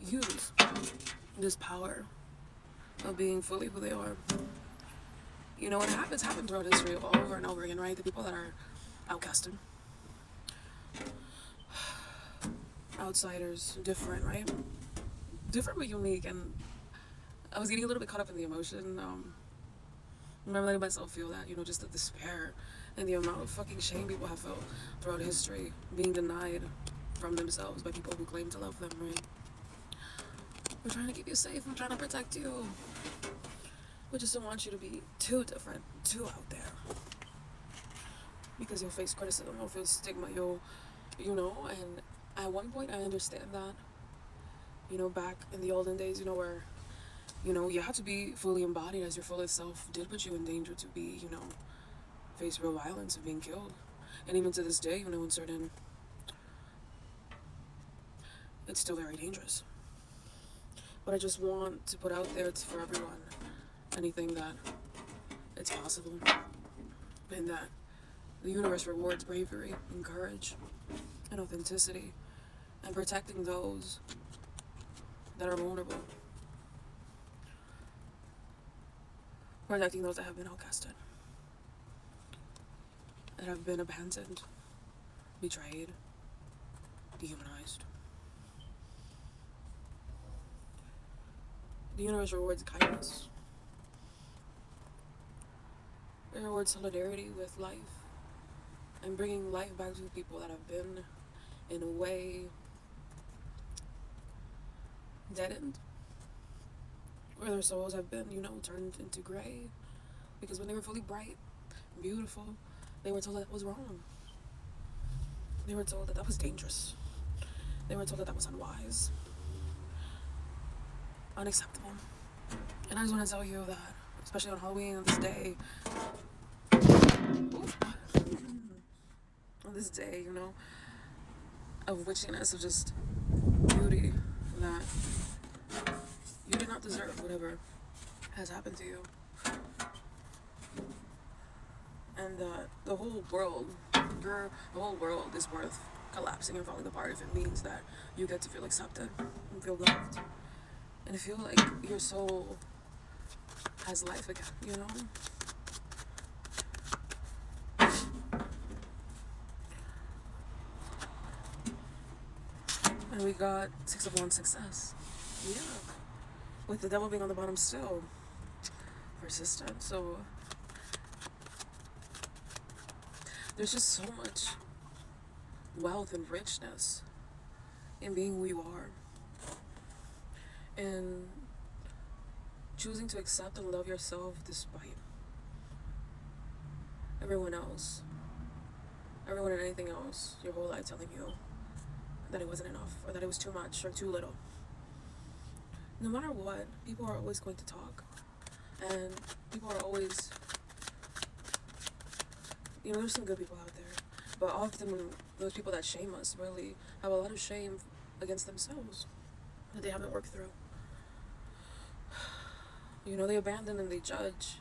use this power of being fully who they are. You know, what happened throughout history over and over again, right? The people that are outcasted, outsiders, different, right? Different but unique. And I was getting a little bit caught up in the emotion. I'm letting myself feel that, you know, just the despair and the amount of fucking shame people have felt throughout history, being denied from themselves by people who claim to love them, right? We're trying to keep you safe, we're trying to protect you. We just don't want you to be too different, too out there. Because you'll face criticism, you'll face stigma, you know, and at one point I understand that, you know, back in the olden days, you know, where, you know, you had to be fully embodied as your fullest self did put you in danger to be, you know, face real violence of being killed. And even to this day, you know, in certain, it's still very dangerous. But I just want to put out there for everyone anything that it's possible, and that the universe rewards bravery and courage and authenticity and protecting those that are vulnerable, protecting those that have been outcasted, that have been abandoned, betrayed, dehumanized. The universe rewards kindness. It rewards solidarity with life and bringing life back to people that have been, in a way, deadened, where their souls have been, you know, turned into gray. Because when they were fully bright, beautiful, they were told that was wrong. They were told that was dangerous. They were told that was unwise, unacceptable. And I just want to tell you that, especially on Halloween, on this day, on this day, you know, of witchiness, of just beauty, that you do not deserve whatever has happened to you. And the whole world, the whole world is worth collapsing and falling apart if it means that you get to feel accepted and feel loved and feel like your soul has life again, you know? And we got 6 of Wands success. Yeah. With the devil being on the bottom still. Persistent. So there's just so much wealth and richness in being who you are. And choosing to accept and love yourself despite everyone else. Everyone and anything else your whole life telling you that it wasn't enough, or that it was too much or too little. No matter what, people are always going to talk. And people are always, you know, there's some good people out there. But often those people that shame us really have a lot of shame against themselves that they haven't worked through. You know, they abandon and they judge.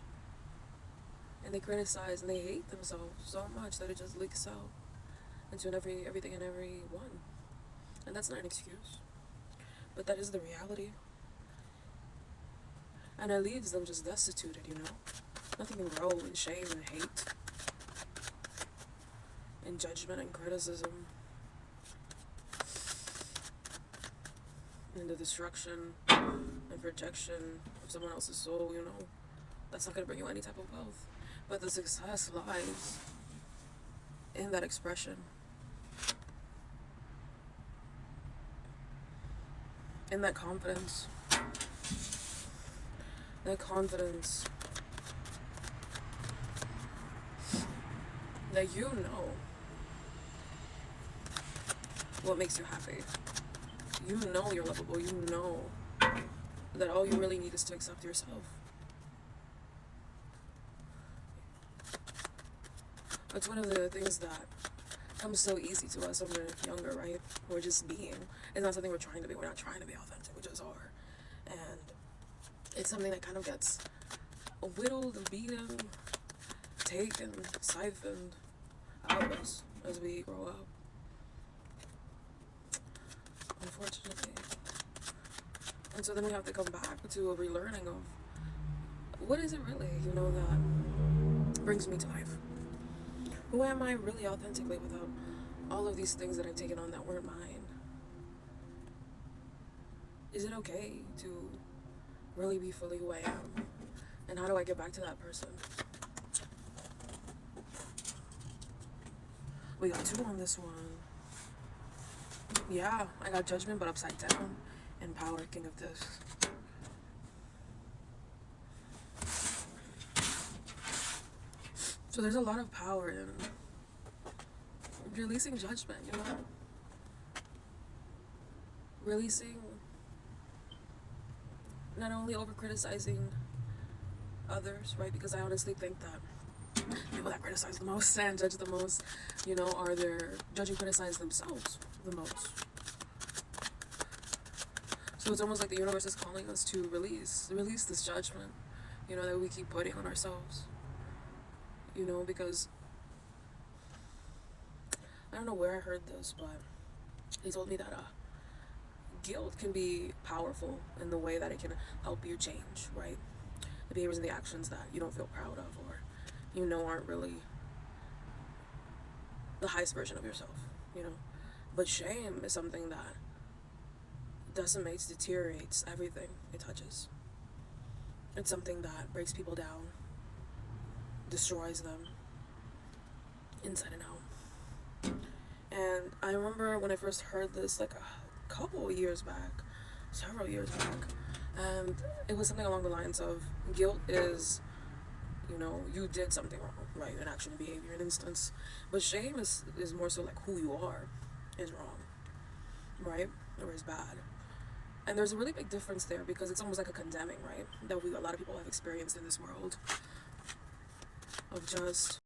And they criticize and they hate themselves so much that it just leaks out into everything and everyone. And that's not an excuse. But that is the reality. And it leaves them just destituted, you know? Nothing can grow in shame and hate, in judgment and criticism, in the destruction and projection of someone else's soul, you know? That's not going to bring you any type of wealth. But the success lies in that expression, in that confidence. That confidence that you know what makes you happy. You know you're lovable. You know that all you really need is to accept yourself. It's one of the things that comes so easy to us when we're younger, right? We're just being. It's not something we're trying to be. We're not trying to be authentic. We just are. And it's something that kind of gets whittled and beaten, taken, siphoned out of us as we grow up. Unfortunately. And so then we have to come back to a relearning of what is it really, you know, that brings me to life. Who am I really authentically without all of these things that I've taken on that weren't mine? Is it okay to really be fully who I am? And how do I get back to that person? We got 2 on this one. Yeah, I got Judgment, but upside down. And Power, King of this. So there's a lot of power in releasing judgment, you know? Releasing, not only over criticizing others, right? Because I honestly think that people that criticize the most and judge the most, you know, are they're judge and criticize themselves the most. So it's almost like the universe is calling us to release this judgment, you know, that we keep putting on ourselves. You know, because I don't know where I heard this, but he told me that guilt can be powerful in the way that it can help you change, right? The behaviors and the actions that you don't feel proud of or you know aren't really the highest version of yourself, you know. But shame is something that decimates, deteriorates everything it touches. It's something that breaks people down, destroys them inside and out. And I remember when I first heard this, like a couple years back, several years back, and it was something along the lines of guilt is, you know, you did something wrong, right? An action, a behavior, an instance. But shame is more so like who you are is wrong, right? Or is bad. And there's a really big difference there because it's almost like a condemning, right? That a lot of people have experienced in this world of just